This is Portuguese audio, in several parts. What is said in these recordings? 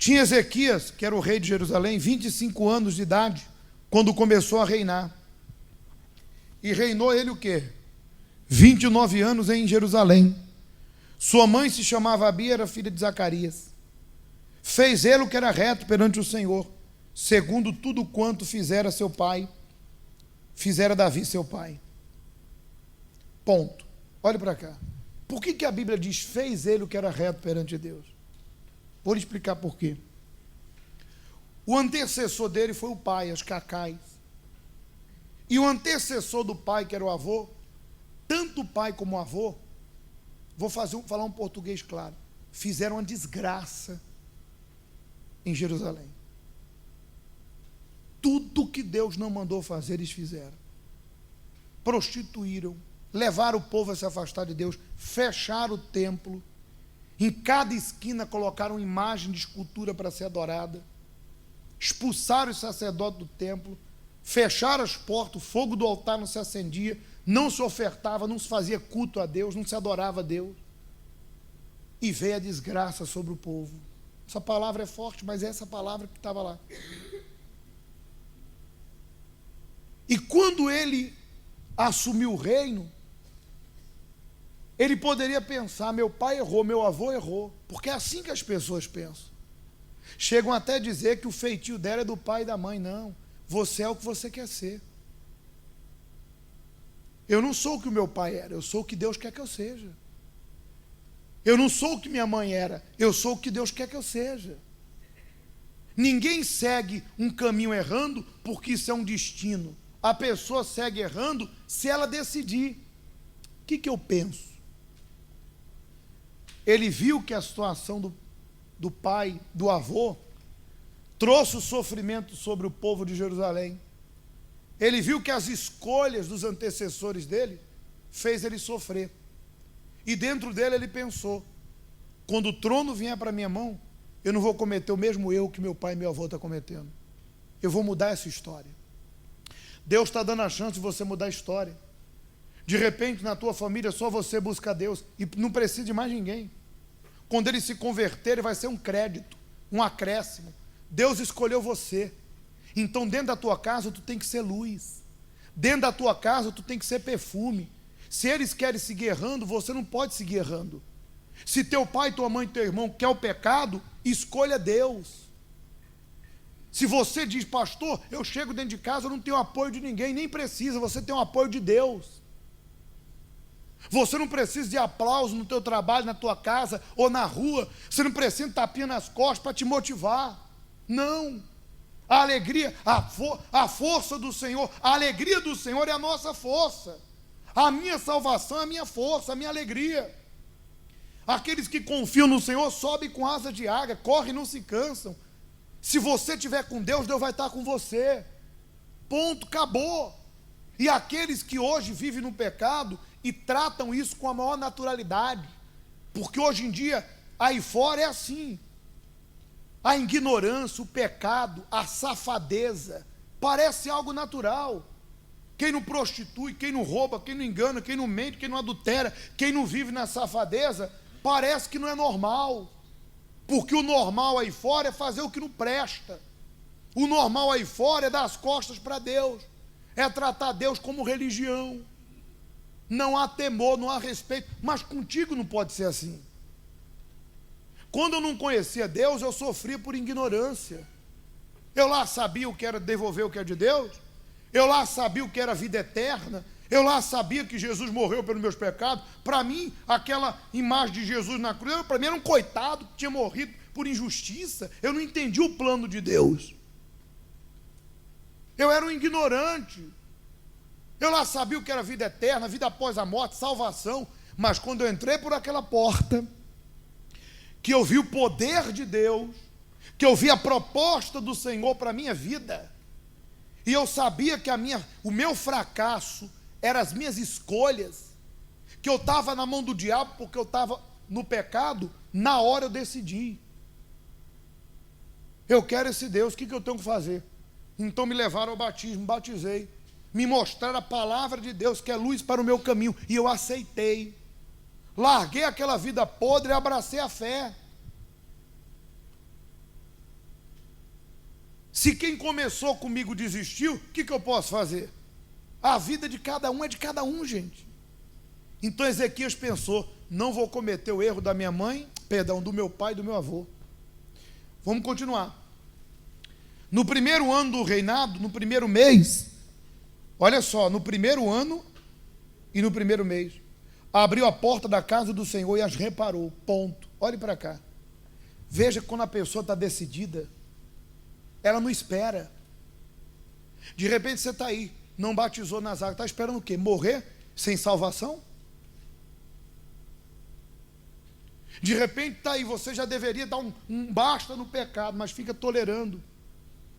Tinha Ezequias, que era o rei de Jerusalém, 25 anos de idade, quando começou a reinar. E reinou ele o quê? 29 anos em Jerusalém. Sua mãe se chamava Abia, era filha de Zacarias. Fez ele o que era reto perante o Senhor, segundo tudo quanto fizera Davi seu pai. Ponto. Olhe para cá. Por que a Bíblia diz, fez ele o que era reto perante Deus? Vou lhe explicar por quê. O antecessor dele foi o pai, as cacais. E o antecessor do pai, que era o avô, tanto o pai como o avô, falar um português claro, fizeram uma desgraça em Jerusalém. Tudo que Deus não mandou fazer, eles fizeram. Prostituíram, levaram o povo a se afastar de Deus, fecharam o templo, em cada esquina colocaram imagem de escultura para ser adorada, expulsaram os sacerdotes do templo, fecharam as portas, o fogo do altar não se acendia, não se ofertava, não se fazia culto a Deus, não se adorava a Deus. E veio a desgraça sobre o povo. Essa palavra é forte, mas é essa palavra que estava lá. E quando ele assumiu o reino, ele poderia pensar, meu pai errou, meu avô errou, porque é assim que as pessoas pensam. Chegam até a dizer que o feitio dela é do pai e da mãe. Não, você é o que você quer ser. Eu não sou o que o meu pai era, eu sou o que Deus quer que eu seja. Eu não sou o que minha mãe era, eu sou o que Deus quer que eu seja. Ninguém segue um caminho errando porque isso é um destino. A pessoa segue errando se ela decidir. O que eu penso? Ele viu que a situação do pai, do avô, trouxe o sofrimento sobre o povo de Jerusalém. Ele viu que as escolhas dos antecessores dele fez ele sofrer. E dentro dele ele pensou, quando o trono vier para minha mão, eu não vou cometer o mesmo erro que meu pai e meu avô estão cometendo. Eu vou mudar essa história. Deus está dando a chance de você mudar a história. De repente, na tua família, só você busca Deus e não precisa de mais ninguém. Quando ele se converter, ele vai ser um crédito, um acréscimo. Deus escolheu você. Então, dentro da tua casa, tu tem que ser luz. Dentro da tua casa, tu tem que ser perfume. Se eles querem seguir errando, você não pode seguir errando. Se teu pai, tua mãe, teu irmão quer o pecado, escolha Deus. Se você diz, pastor, eu chego dentro de casa, eu não tenho apoio de ninguém, nem precisa, você tem o apoio de Deus. Você não precisa de aplauso no teu trabalho, na tua casa ou na rua. Você não precisa de tapinha nas costas para te motivar. Não. A alegria, a força do Senhor, a alegria do Senhor é a nossa força. A minha salvação é a minha força, a minha alegria. Aqueles que confiam no Senhor sobem com asas de águia, correm e não se cansam. Se você estiver com Deus, Deus vai estar com você. Ponto, acabou. E aqueles que hoje vivem no pecado e tratam isso com a maior naturalidade, porque hoje em dia, aí fora é assim. A ignorância, o pecado, a safadeza, parece algo natural. Quem não prostitui, quem não rouba, quem não engana, quem não mente, quem não adultera, quem não vive na safadeza, parece que não é normal. Porque o normal aí fora é fazer o que não presta. O normal aí fora é dar as costas para Deus. É tratar Deus como religião. Não há temor, não há respeito. Mas contigo não pode ser assim. Quando eu não conhecia Deus, eu sofria por ignorância. Eu lá sabia o que era devolver o que é de Deus. Eu lá sabia o que era vida eterna. Eu lá sabia que Jesus morreu pelos meus pecados. Para mim, aquela imagem de Jesus na cruz, para mim era um coitado que tinha morrido por injustiça. Eu não entendi o plano de Deus. Eu era um ignorante. Eu lá sabia o que era vida eterna, vida após a morte, salvação. Mas quando eu entrei por aquela porta, que eu vi o poder de Deus, que eu vi a proposta do Senhor para a minha vida, e eu sabia que o meu fracasso eram as minhas escolhas, que eu estava na mão do diabo porque eu estava no pecado, na hora eu decidi. Eu quero esse Deus, o que eu tenho que fazer? Então me levaram ao batismo, batizei, me mostraram a palavra de Deus, que é luz para o meu caminho, e eu aceitei. Larguei aquela vida podre e abracei a fé. Se quem começou comigo desistiu, o que eu posso fazer? A vida de cada um é de cada um, gente. Então Ezequias pensou: não vou cometer o erro da minha mãe, perdão, do meu pai e do meu avô. Vamos continuar. No primeiro ano do reinado, no primeiro mês, olha só, no primeiro ano e no primeiro mês, abriu a porta da casa do Senhor e as reparou. Ponto. Olhe para cá. Veja que quando a pessoa está decidida, ela não espera. De repente você está aí, não batizou nas águas, está esperando o quê? Morrer sem salvação? De repente está aí, você já deveria dar um basta no pecado, mas fica tolerando,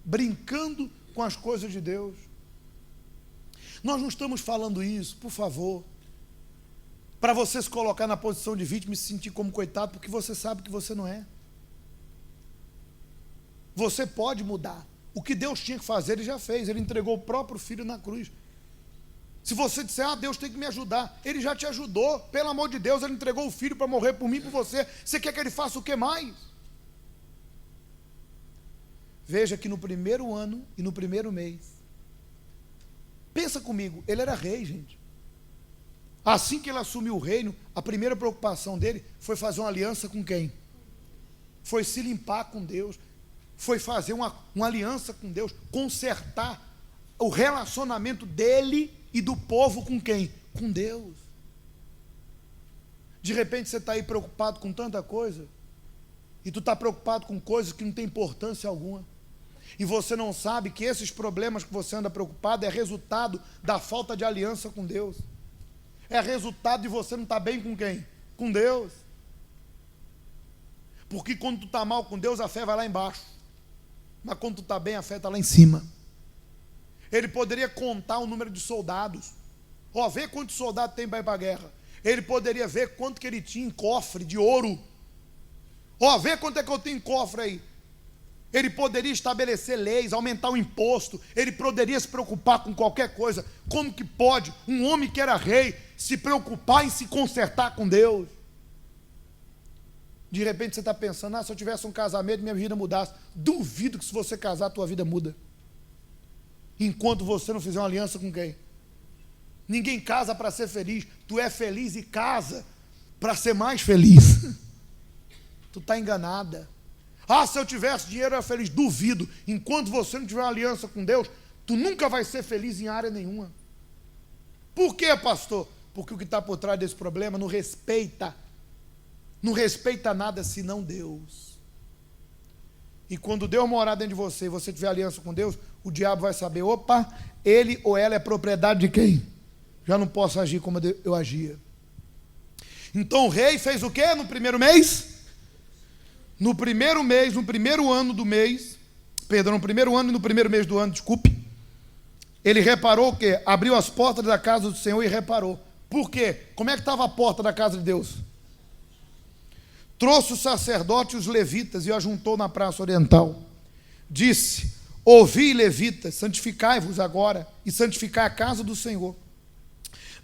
brincando com as coisas de Deus. Nós não estamos falando isso, por favor, para você se colocar na posição de vítima e se sentir como coitado, porque você sabe que você não é. Você pode mudar. O que Deus tinha que fazer, Ele já fez. Ele entregou o próprio Filho na cruz. Se você disser: Deus tem que me ajudar, Ele já te ajudou. Pelo amor de Deus, Ele entregou o Filho para morrer por mim e por você. Você quer que Ele faça o que mais? Veja que no primeiro ano e no primeiro mês, pensa comigo, ele era rei, gente. Assim que ele assumiu o reino, a primeira preocupação dele foi fazer uma aliança com quem? Foi se limpar com Deus. Foi fazer uma aliança com Deus, consertar o relacionamento dele e do povo com quem? Com Deus. De repente você está aí preocupado com tanta coisa, e tu está preocupado com coisas que não tem importância alguma, e você não sabe que esses problemas que você anda preocupado é resultado da falta de aliança com Deus, é resultado de você não estar bem com quem? Com Deus. Porque quando tu está mal com Deus, a fé vai lá embaixo, mas quando tu está bem, a fé está lá em cima. Ele poderia contar o número de soldados, vê quantos soldados tem para ir para a guerra. Ele poderia ver quanto que ele tinha em cofre de ouro, vê quanto é que eu tenho em cofre aí. Ele poderia estabelecer leis, aumentar o imposto, ele poderia se preocupar com qualquer coisa. Como que pode um homem que era rei se preocupar em se consertar com Deus? De repente você está pensando: se eu tivesse um casamento, minha vida mudasse. Duvido que se você casar, a tua vida muda. Enquanto você não fizer uma aliança com quem? Ninguém casa para ser feliz. Tu é feliz e casa para ser mais feliz. Tu está enganada. Se eu tivesse dinheiro, eu era feliz. Duvido. Enquanto você não tiver uma aliança com Deus, tu nunca vai ser feliz em área nenhuma. Por quê, pastor? Porque o que está por trás desse problema não respeita nada senão Deus. E quando Deus morar dentro de você e você tiver aliança com Deus, o diabo vai saber: ele ou ela é propriedade de quem? Já não posso agir como eu agia. Então o rei fez o quê no primeiro mês? No primeiro mês, no primeiro ano do mês, no primeiro ano e no primeiro mês do ano, desculpe, ele reparou o quê? Abriu as portas da casa do Senhor e reparou. Por quê? Como é que estava a porta da casa de Deus? Trouxe o sacerdote e os levitas e o ajuntou na praça oriental. Disse: ouvi, levitas, santificai-vos agora e santificai a casa do Senhor,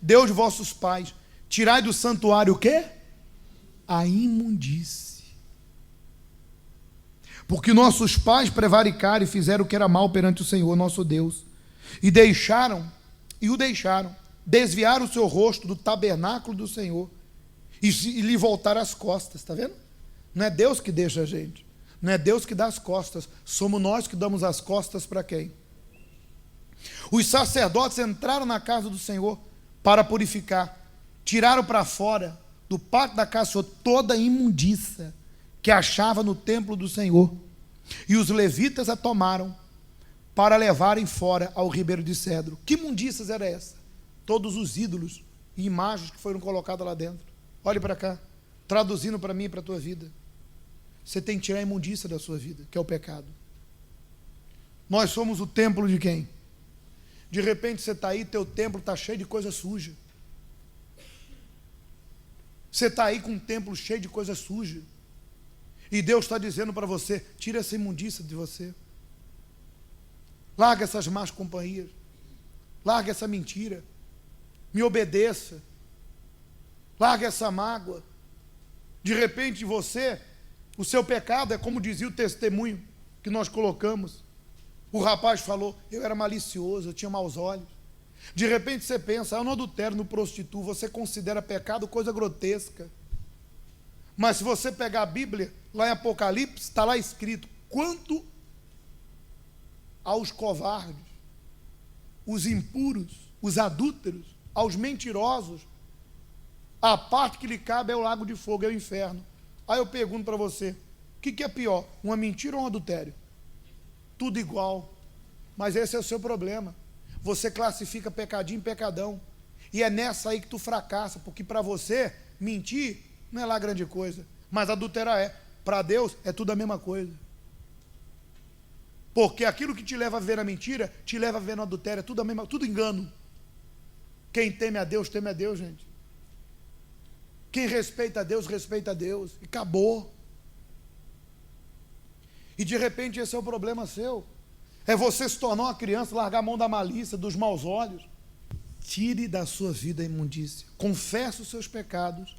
Deus de vossos pais. Tirai do santuário o quê? A imundície. Porque nossos pais prevaricaram e fizeram o que era mal perante o Senhor nosso Deus, e o deixaram, desviaram o seu rosto do tabernáculo do Senhor, e lhe voltaram as costas. Está vendo? Não é Deus que deixa a gente, não é Deus que dá as costas, somos nós que damos as costas para quem? Os sacerdotes entraram na casa do Senhor para purificar, tiraram para fora do pátio da casa do Senhor toda a imundícia que achava no templo do Senhor, e os levitas a tomaram para levarem fora ao ribeiro de Cedro. Que imundícias era essa? Todos os ídolos e imagens que foram colocadas lá dentro. Olhe para cá, traduzindo para mim e para a tua vida. Você tem que tirar a imundícia da sua vida, que é o pecado. Nós somos o templo de quem? De repente você está aí, teu templo está cheio de coisa suja. Você está aí com um templo cheio de coisa suja. E Deus está dizendo para você: tira essa imundícia de você. Larga essas más companhias. Larga essa mentira. Me obedeça. Larga essa mágoa. De repente você, o seu pecado é como dizia o testemunho que nós colocamos. O rapaz falou, eu era malicioso, eu tinha maus olhos. De repente você pensa, eu não adultero, não prostituo, você considera pecado coisa grotesca. Mas se você pegar a Bíblia, lá em Apocalipse, está lá escrito, quanto aos covardes, os impuros, os adúlteros, aos mentirosos, a parte que lhe cabe é o lago de fogo, é o inferno. Aí eu pergunto para você, o que é pior, uma mentira ou um adultério? Tudo igual, mas esse é o seu problema. Você classifica pecadinho em pecadão, e é nessa aí que tu fracassa, porque para você, mentir não é lá grande coisa, mas adulterar é. Para Deus é tudo a mesma coisa. Porque aquilo que te leva a ver na mentira, te leva a ver no adultério, é tudo a mesma, tudo engano. Quem teme a Deus, gente. Quem respeita a Deus, respeita a Deus. E acabou. E de repente esse é o problema seu. É você se tornar uma criança, largar a mão da malícia, dos maus olhos. Tire da sua vida a imundícia. Confesse os seus pecados.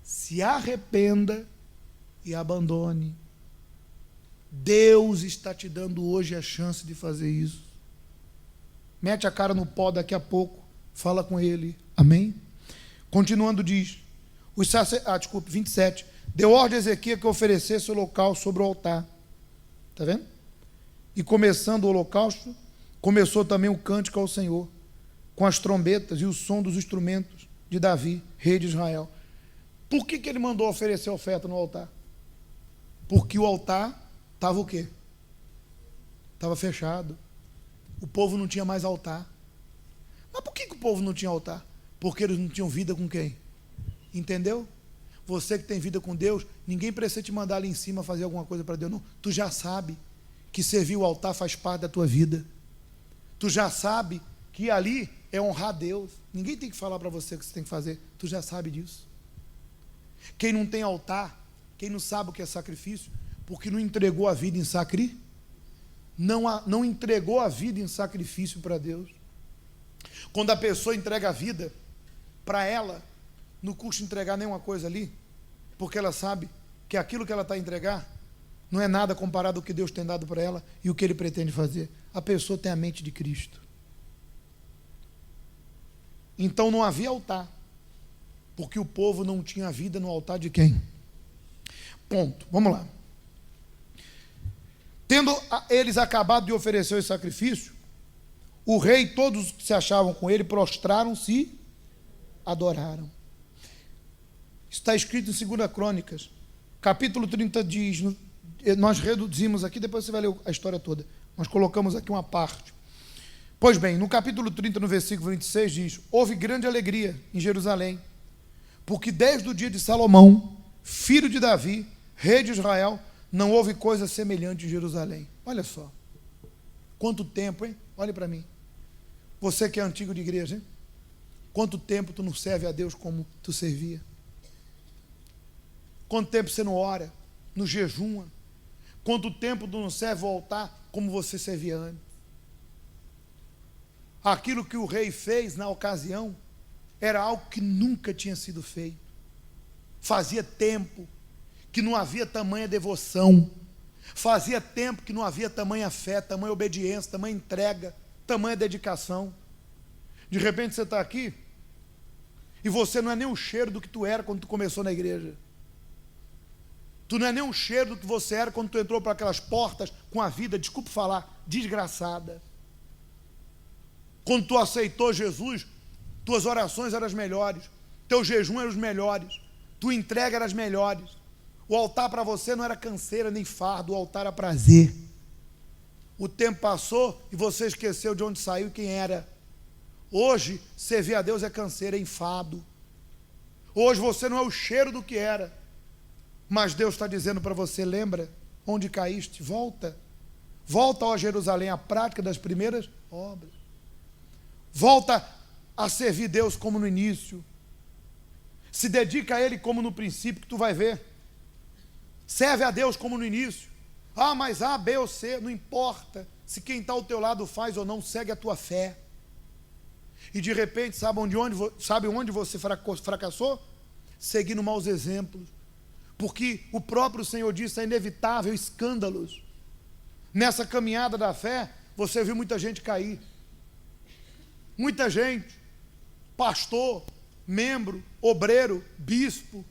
Se arrependa e abandone. Deus está te dando hoje a chance de fazer isso. Mete a cara no pó daqui a pouco. Fala com ele. Amém? Continuando diz. 27. Deu ordem a Ezequias que oferecesse o holocausto sobre o altar. Está vendo? E começando o holocausto, começou também o cântico ao Senhor, com as trombetas e o som dos instrumentos de Davi, rei de Israel. Por que ele mandou oferecer oferta no altar? Porque o altar estava o quê? Estava fechado. O povo não tinha mais altar. Mas por que o povo não tinha altar? Porque eles não tinham vida com quem? Entendeu? Você que tem vida com Deus, ninguém precisa te mandar ali em cima fazer alguma coisa para Deus, não. Tu já sabe que servir o altar faz parte da tua vida. Tu já sabe que ali é honrar a Deus. Ninguém tem que falar para você o que você tem que fazer. Tu já sabe disso. Quem não tem altar, quem não sabe o que é sacrifício, porque não entregou a vida em sacrifício, não entregou a vida em sacrifício para Deus. Quando a pessoa entrega a vida para ela, não custa entregar nenhuma coisa ali, porque ela sabe que aquilo que ela está a entregar não é nada comparado ao que Deus tem dado para ela e o que Ele pretende fazer. A pessoa tem a mente de Cristo. Então não havia altar, porque o povo não tinha vida no altar de quem? Ponto. Vamos lá. Tendo eles acabado de oferecer o sacrifício, o rei e todos os que se achavam com ele prostraram-se e adoraram. Está escrito em 2 Crônicas, capítulo 30 diz, nós reduzimos aqui, depois você vai ler a história toda, nós colocamos aqui uma parte. Pois bem, no capítulo 30, no versículo 26 diz, houve grande alegria em Jerusalém, porque desde o dia de Salomão, filho de Davi, rei de Israel, não houve coisa semelhante em Jerusalém. Olha só, quanto tempo, hein? Olhe para mim, você que é antigo de igreja, hein? Quanto tempo tu não serve a Deus como tu servia? Quanto tempo você não ora, não jejuma? Quanto tempo tu não serve o altar como você servia antes? Aquilo que o rei fez na ocasião era algo que nunca tinha sido feito. Fazia tempo que não havia tamanha devoção. Fazia tempo que não havia tamanha fé, tamanha obediência, tamanha entrega, tamanha dedicação. De repente você está aqui e você não é nem o cheiro do que tu era quando tu começou na igreja. Tu não é nem um cheiro do que você era quando tu entrou para aquelas portas com a vida, desculpe falar, desgraçada. Quando tu aceitou Jesus, tuas orações eram as melhores, teu jejum era os melhores, tua entrega era as melhores. O altar para você não era canseira nem fardo, o altar era prazer. O tempo passou e você esqueceu de onde saiu e quem era. Hoje, servir a Deus é canseira, é enfado. Hoje você não é o cheiro do que era. Mas Deus está dizendo para você, lembra onde caíste? Volta. Volta, ó Jerusalém, à prática das primeiras obras. Volta a servir Deus como no início. Se dedica a Ele como no princípio, que tu vai ver. Serve a Deus como no início. Ah, mas A, B ou C, não importa. Se quem está ao teu lado faz ou não, segue a tua fé. E de repente, sabe onde você fracassou? Seguindo maus exemplos. Porque o próprio Senhor disse, é inevitável escândalos. Nessa caminhada da fé, você viu muita gente cair. Muita gente, pastor, membro, obreiro, bispo,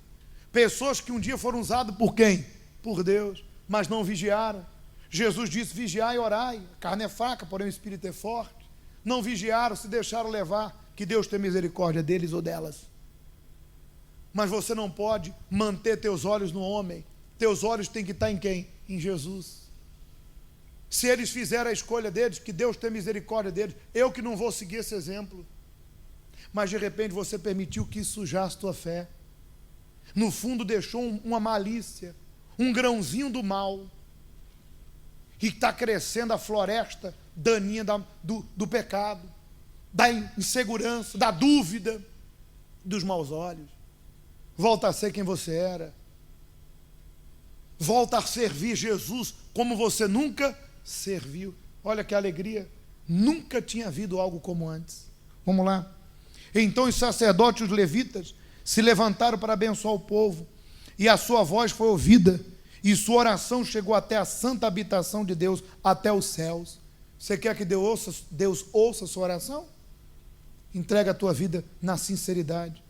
pessoas que um dia foram usadas por quem? Por Deus, mas não vigiaram. Jesus disse: vigiai e orai, a carne é fraca, porém o espírito é forte. Não vigiaram, se deixaram levar, que Deus tenha misericórdia deles ou delas. Mas você não pode manter teus olhos no homem, teus olhos têm que estar em quem? Em Jesus. Se eles fizeram a escolha deles, que Deus tenha misericórdia deles, eu que não vou seguir esse exemplo. Mas de repente você permitiu que isso sujasse tua fé. No fundo deixou uma malícia, um grãozinho do mal, e está crescendo a floresta daninha do pecado, da insegurança, da dúvida, dos maus olhos. Volta a ser quem você era. Volta a servir Jesus como você nunca serviu. Olha que alegria. Nunca tinha havido algo como antes. Vamos lá. Então os sacerdotes e os levitas se levantaram para abençoar o povo, e a sua voz foi ouvida, e sua oração chegou até a santa habitação de Deus, até os céus. Você quer que Deus ouça a sua oração? Entrega a tua vida na sinceridade.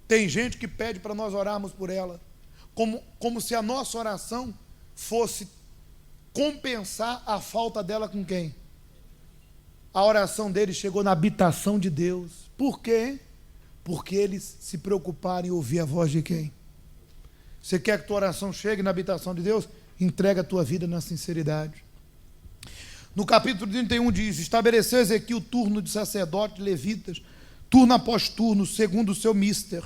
Tem gente que pede para nós orarmos por ela, como se a nossa oração fosse compensar a falta dela com quem? A oração deles chegou na habitação de Deus. Por quê? Porque eles se preocuparam em ouvir a voz de quem? Você quer que tua oração chegue na habitação de Deus? Entrega a tua vida na sinceridade. No capítulo 31 diz: estabeleceu Ezequiel o turno de sacerdotes e levitas, turno após turno, segundo o seu mister,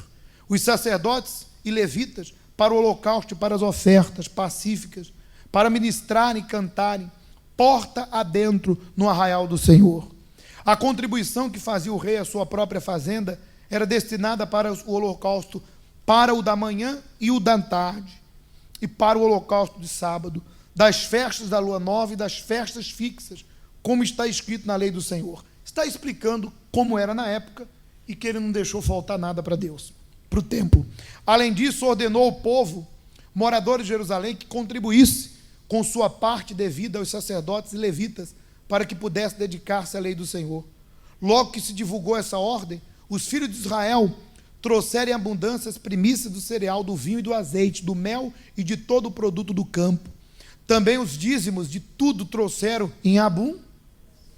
os sacerdotes e levitas para o holocausto e para as ofertas pacíficas, para ministrarem e cantarem, porta adentro no arraial do Senhor. A contribuição que fazia o rei à sua própria fazenda era destinada para o holocausto, para o da manhã e o da tarde, e para o holocausto de sábado, das festas da lua nova e das festas fixas, como está escrito na lei do Senhor. Está explicando como era na época e que ele não deixou faltar nada para Deus, para o templo. Além disso, ordenou ao povo, moradores de Jerusalém, que contribuísse com sua parte devida aos sacerdotes e levitas, para que pudesse dedicar-se à lei do Senhor. Logo que se divulgou essa ordem, os filhos de Israel trouxeram em abundância as primícias do cereal, do vinho e do azeite, do mel e de todo o produto do campo. Também os dízimos de tudo trouxeram em abundância.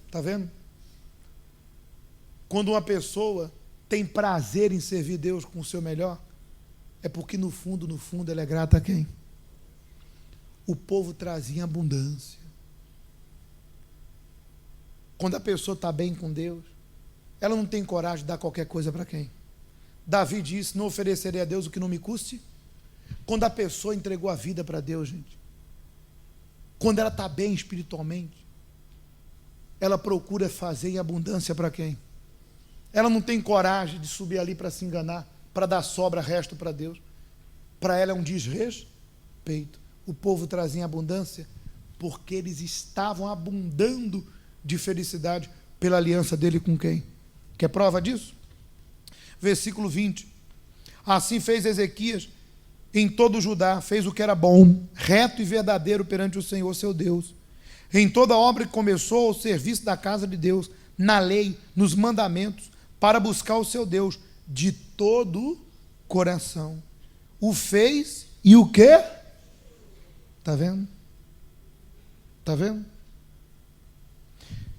Está vendo? Quando uma pessoa tem prazer em servir Deus com o seu melhor, é porque no fundo ela é grata a quem? O povo trazia abundância. Quando a pessoa está bem com Deus, ela não tem coragem de dar qualquer coisa para quem? Davi disse: não oferecerei a Deus o que não me custe. Quando a pessoa entregou a vida para Deus, gente, quando ela está bem espiritualmente, ela procura fazer em abundância para quem? Ela não tem coragem de subir ali para se enganar, para dar sobra, resto para Deus. Para ela é um desrespeito. O povo trazia em abundância porque eles estavam abundando de felicidade pela aliança dele com quem? Quer prova disso? Versículo 20. Assim fez Ezequias em todo o Judá, fez o que era bom, reto e verdadeiro perante o Senhor seu Deus. Em toda a obra que começou, ao serviço da casa de Deus, na lei, nos mandamentos, para buscar o seu Deus de todo o coração. O fez e o quê? Está vendo? Está vendo?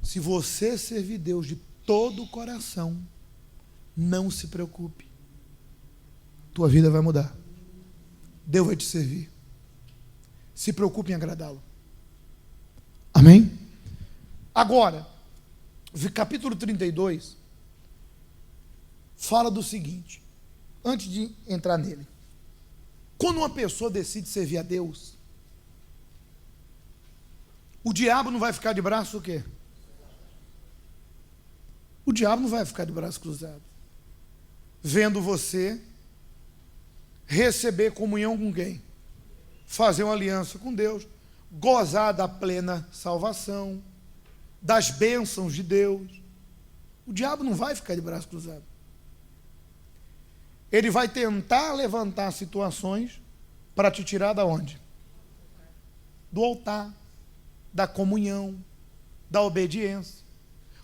Se você servir Deus de todo o coração, não se preocupe. Tua vida vai mudar. Deus vai te servir. Se preocupe em agradá-lo. Amém? Agora, capítulo 32 fala do seguinte, antes de entrar nele. Quando uma pessoa decide servir a Deus, o diabo não vai ficar de braço o quê? O diabo não vai ficar de braço cruzado, vendo você receber comunhão com quem? Fazer uma aliança com Deus, gozar da plena salvação, das bênçãos de Deus. O diabo não vai ficar de braço cruzado. Ele vai tentar levantar situações para te tirar da onde? Do altar, da comunhão, da obediência.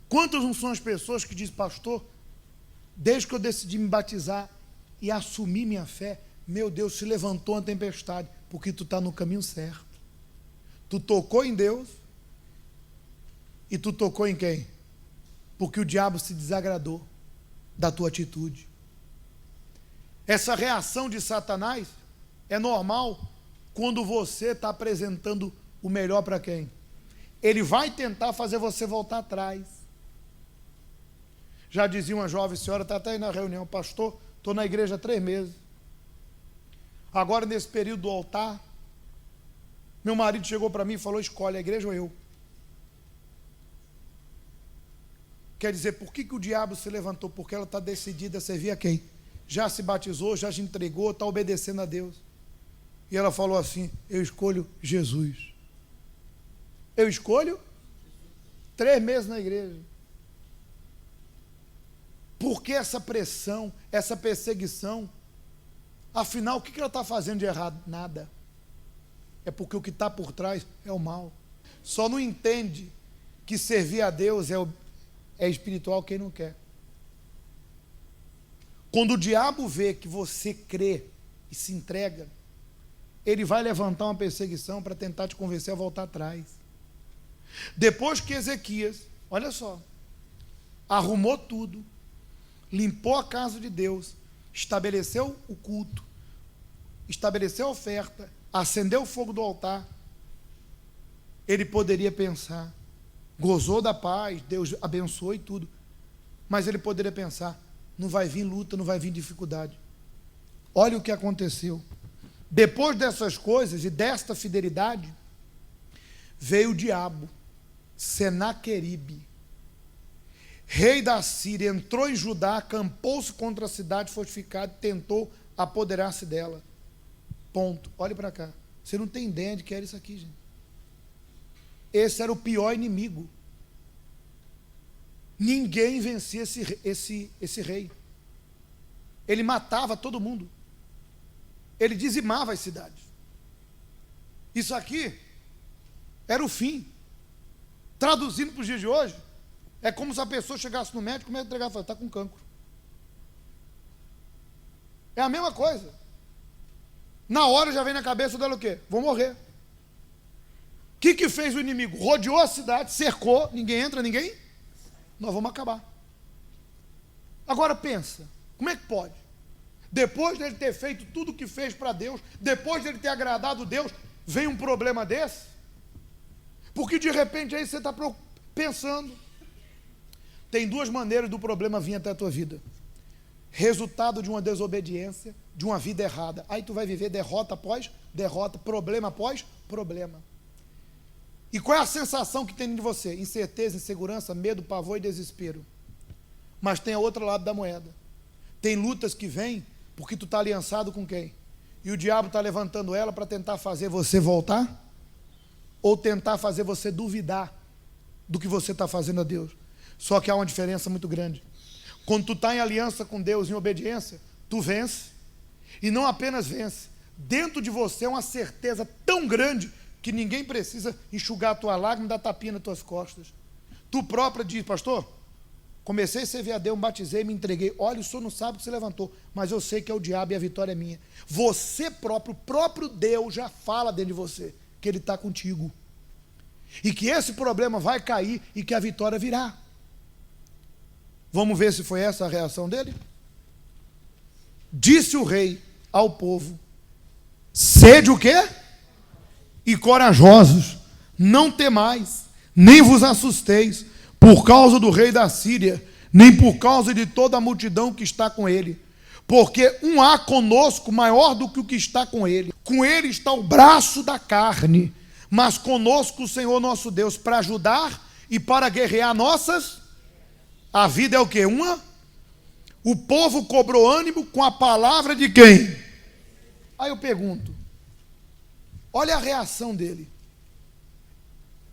Quantas não são as pessoas que dizem, pastor, desde que eu decidi me batizar e assumir minha fé, meu Deus, se levantou uma tempestade, porque tu está no caminho certo. Tu tocou em Deus e tu tocou em quem? Porque o diabo se desagradou da tua atitude. Essa reação de Satanás é normal quando você está apresentando o melhor para quem? Ele vai tentar fazer você voltar atrás. Já dizia uma jovem senhora, está até aí na reunião, pastor, estou na igreja há 3 meses. Agora, nesse período do altar, meu marido chegou para mim e falou, escolhe a igreja ou eu. Quer dizer, por que o diabo se levantou? Porque ela está decidida a servir a quem? Já se batizou, já se entregou, está obedecendo a Deus. E ela falou assim, eu escolho Jesus. Eu escolho 3 meses na igreja. Por que essa pressão, essa perseguição? Afinal, o que ela está fazendo de errado? Nada. É porque o que está por trás é o mal. Só não entende que servir a Deus é espiritual quem não quer. Quando o diabo vê que você crê e se entrega, ele vai levantar uma perseguição para tentar te convencer a voltar atrás. Depois que Ezequias, olha só, arrumou tudo, limpou a casa de Deus, estabeleceu o culto, estabeleceu a oferta, acendeu o fogo do altar, ele poderia pensar, gozou da paz, Deus abençoou e tudo, mas ele poderia pensar, não vai vir luta, não vai vir dificuldade. Olha o que aconteceu. Depois dessas coisas e desta fidelidade, veio o diabo, Senaqueribe, rei da Síria, entrou em Judá, acampou-se contra a cidade fortificada e tentou apoderar-se dela. Ponto. Olhe para cá. Você não tem ideia de que era isso aqui, gente. Esse era o pior inimigo. Ninguém vencia esse rei. Ele matava todo mundo. Ele dizimava as cidades. Isso aqui era o fim. Traduzindo para os dias de hoje, é como se a pessoa chegasse no médico e entregar e falasse, está com cancro. É a mesma coisa. Na hora já vem na cabeça dela o quê? Vou morrer. O que fez o inimigo? Rodeou a cidade, cercou, ninguém entra, ninguém? Nós vamos acabar. Agora pensa, como é que pode? Depois dele ter feito tudo o que fez para Deus, depois dele ter agradado Deus, vem um problema desse? Porque de repente aí você está pensando. Tem 2 maneiras do problema vir até a tua vida. Resultado de uma desobediência, de uma vida errada. Aí tu vai viver derrota após derrota, problema após problema. E qual é a sensação que tem de você? Incerteza, insegurança, medo, pavor e desespero. Mas tem a outro lado da moeda. Tem lutas que vêm porque tu está aliançado com quem? E o diabo está levantando ela para tentar fazer você voltar? Ou tentar fazer você duvidar do que você está fazendo a Deus? Só que há uma diferença muito grande. Quando tu está em aliança com Deus, em obediência, tu vence. E não apenas vence. Dentro de você é uma certeza tão grande que ninguém precisa enxugar a tua lágrima e dar tapinha nas tuas costas. Tu própria diz, pastor, comecei a servir a Deus, me batizei, me entreguei. Olha, o senhor não sabe que você levantou, mas eu sei que é o diabo e a vitória é minha. Você próprio, o próprio Deus já fala dentro de você que Ele está contigo. E que esse problema vai cair e que a vitória virá. Vamos ver se foi essa a reação dele? Disse o rei ao povo, sede o quê? E corajosos, não temais, nem vos assusteis, por causa do rei da Síria, nem por causa de toda a multidão que está com ele. Porque um há conosco maior do que o que está com ele. Com ele está o braço da carne, mas conosco o Senhor nosso Deus, para ajudar e para guerrear nossas. A vida é o quê? O povo cobrou ânimo com a palavra de quem? Aí eu pergunto, olha a reação dele.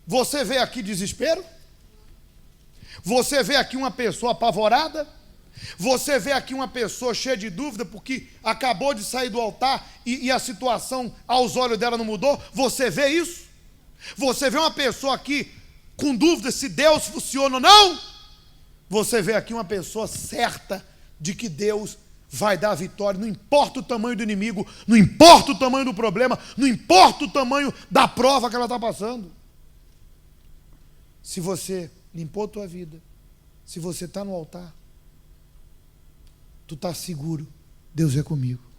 Você vê aqui desespero? Você vê aqui uma pessoa apavorada? Você vê aqui uma pessoa cheia de dúvida porque acabou de sair do altar e a situação aos olhos dela não mudou? Você vê isso? Você vê uma pessoa aqui com dúvida se Deus funciona ou não, você vê aqui uma pessoa certa de que Deus vai dar a vitória, não importa o tamanho do inimigo, não importa o tamanho do problema, não importa o tamanho da prova que ela está passando. Se você limpou a tua vida, se você está no altar, tu está seguro, Deus é comigo.